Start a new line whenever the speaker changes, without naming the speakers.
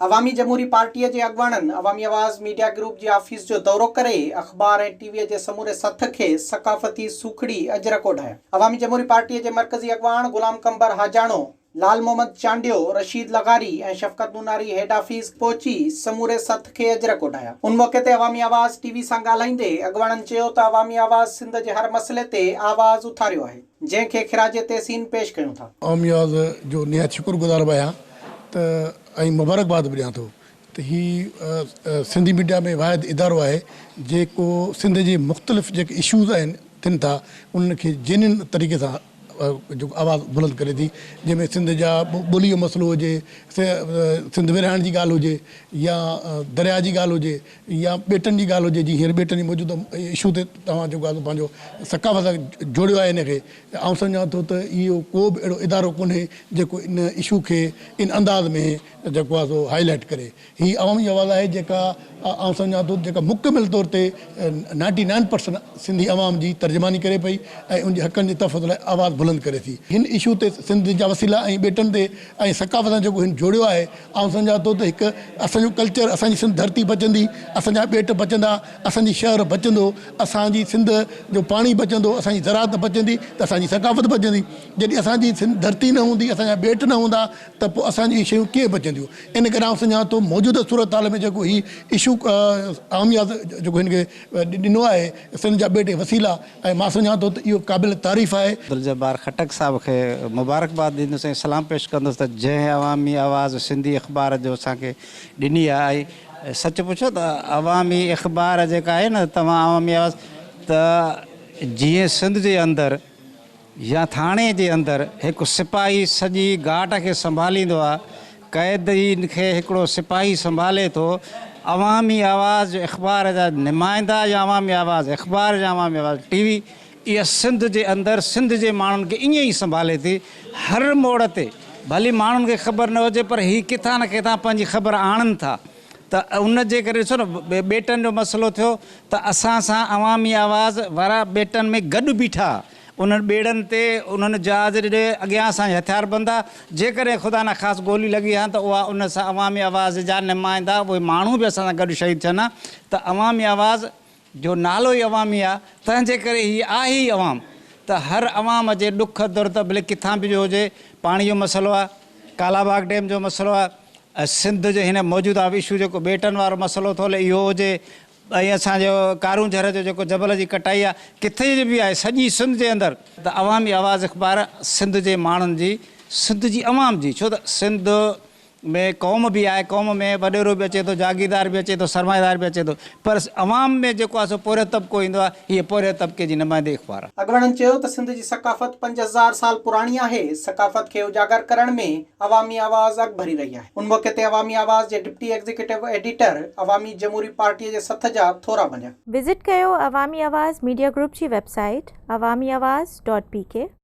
अवामी जमहूरी पार्टी के अगवाणन अवामी आवाज़ मीडिया ग्रुप की ऑफिस जो दौरो करे अखबार और टीवी के समूरे सथ के सकाफती सूखड़ी अजरक ओढ़ाया। अवामी जमहूरी पार्टी के मरकजी अगवान गुलाम कंबर हाजाणो, लाल मोहम्मद चांडियो, रशीद लगारी और शफकत मुनारी हेड ऑफिस पहुंची समूरे सथ के अजरक ओढ़ाया। उन मौके ते अवामी आवाज़ टीवी सां ॻाल्हाईंदे अगवाणन चयो त अवामी आवाज़ सिंध के हर मसले ते आवाज़ उथारियो है, जंहिंखे ख़िराज तहसीन पेश कयूं था।
अवामी आवाज़ जो निहायत शुक्रगुज़ार आहियां त ऐं मुबारकबाद बि ॾियां थो त ही सिंधी मीडिया में वाहिद इदारो आहे जेको सिंध जे मुख़्तलिफ़ जेके इशूज़ आहिनि थियनि था उनखे जेन्युइन तरीक़े सां जो आवाज़ बुलंद करे थी, जंहिंमें सिंध जा ॿोली जो मसइलो हुजे, सिंध विरहाइण जी ॻाल्हि हुजे या दरिया जी ॻाल्हि हुजे या ॿेटनि जी ॻाल्हि हुजे। जीअं हींअर ॿेटनि जी मौजूदा इशू ते तव्हां जेको आहे पंहिंजो सकाफ़त सां जोड़ियो आहे हिनखे, आउं सम्झां थो त इहो को बि अहिड़ो इदारो कोन्हे जेको इन इशू खे इन अंदाज़ में जेको आहे सो हाईलाइट करे। हीअ अवामी आवाज़ आहे जेका आउं सम्झां थो जेका मुकमिल तौर ते 99% सिंधी अवाम जी तर्जमानी करे पई ऐं उनजे हक़नि जे तहफ़्फ़ुज़ लाइ आवाज़ बुलंद करे थी। हिन इशू ते सिंध जा वसीला ऐं ॿेटनि ते ऐं सकाफ़त सां जेको हिन जोड़ियो आहे, आउं सम्झां थो त हिकु असांजो कल्चर, असांजी सिंध धरती बचंदी, असांजा ॿेट बचंदा, असांजी शहर बचंदो, असांजी सिंध जो पाणी बचंदो, असांजी ज़राअत बचंदी त असांजी सकाफ़त बचंदी। जॾहिं असांजी सिंध धरती न हूंदी, असांजा ॿेट न हूंदा त पोइ असांजी शयूं कीअं बचंदियूं। इन करे आउं सम्झां थो मौजूदा सूरत हाल में जेको ही इशू अवामी आवाज़ जेको हिनखे ॾिनो आहे सिंध जा ॿेट वसीला, ऐं मां सम्झां थो त इहो क़ाबिल तारीफ़ आहे।
अब्दुल जब्बार खटक साहब के मुबारकबाद ॾींदुसि ऐं सलाम पेश कंदुसि त जंहिं अवामी आवाज़ सिंधी अख़बार जो असांखे ॾिनी आहे। ऐं सच पुछो त अवामी अख़बार जेका आहे न, तव्हां अवामी आवाज़ त जीअं सिंध जे अंदरि या थाणे जे अंदरि हिकु सिपाही सॼी घाट खे संभालींदो आहे, क़ैदी खे हिकिड़ो सिपाही संभाले थो, अवामी आवाज़ अख़बार जा नुमाइंदा या अवामी आवाज़ अख़बार जा अवामी आवाज़ टीवी, इहा सिंध जे अंदरि सिंध जे माण्हुनि खे ईअं ई संभाले थी। हर मोड़ ते भली माण्हुनि खे ख़बर न हुजे पर हीअ किथां न किथां पंहिंजी ख़बर आणनि था। त उन जे करे ॾिसो न ॿेटनि जो मसइलो थियो त असां सां अवामी आवाज़ वारा ॿेटनि में गॾु बीठा, उन्हनि ॿेड़नि ते उन्हनि जहाज़ ॾे अॻियां असांजा हथियारबंद आहे। जेकॾहिं ख़ुदा न ख़ासि गोली लॻी आहे त उहा उन सां अवामी आवाज़ जा नुमाइंदा उहे माण्हू बि असां सां गॾु शहीद थियनि हा। त अवामी आवाज़ जो नालो ई अवामी आहे, तंहिंजे करे हीअ आहे ई अवाम। त हर अवाम जे ॾुख दर्द भले किथां बि जो हुजे, पाणी जो मसइलो आहे, कालाबाग डैम जो मसइलो आहे, सिंध जो हिन मौजूदा इशू जेको ॿेटनि वारो मसइलो थो हले इहो हुजे, ऐं असांजो कारूं झर जो जेको जबल जी कटाई आहे किथे बि आहे सॼी सिंध जे अंदरि, त अवामी आवाज़ अख़बार सिंध जे माण्हुनि जी, सिंध जी अवाम जी, छो त सिंध में क़ौम बि आहे, क़ौम में वॾेरो बि अचे थो, जागीरदार बि अचे थो, सरमाएदार बि अचे थो, पर अवाम में जेको आहे सो पोरियो तबिको ईंदो आहे, हीअ पोरियो तबिके जी नुमाइंदगी अख़बार आहे।
अगवाणनि चयो त सिंध जी सकाफ़त 5000 साल पुराणी आहे। सकाफ़त खे उजागर करण में अवामी आवाज़ अॻभरी रही आहे। उन मौके ते अवामी आवाज़ जे डिप्टी एग्जीक्यूटिव एडिटर अवामी जमहूरी पार्टी जे सथ जा थोरा बणिया।
विज़िट कयो अवामी आवाज़ मीडिया ग्रुप जी वेबसाइट awamiawaz.pk।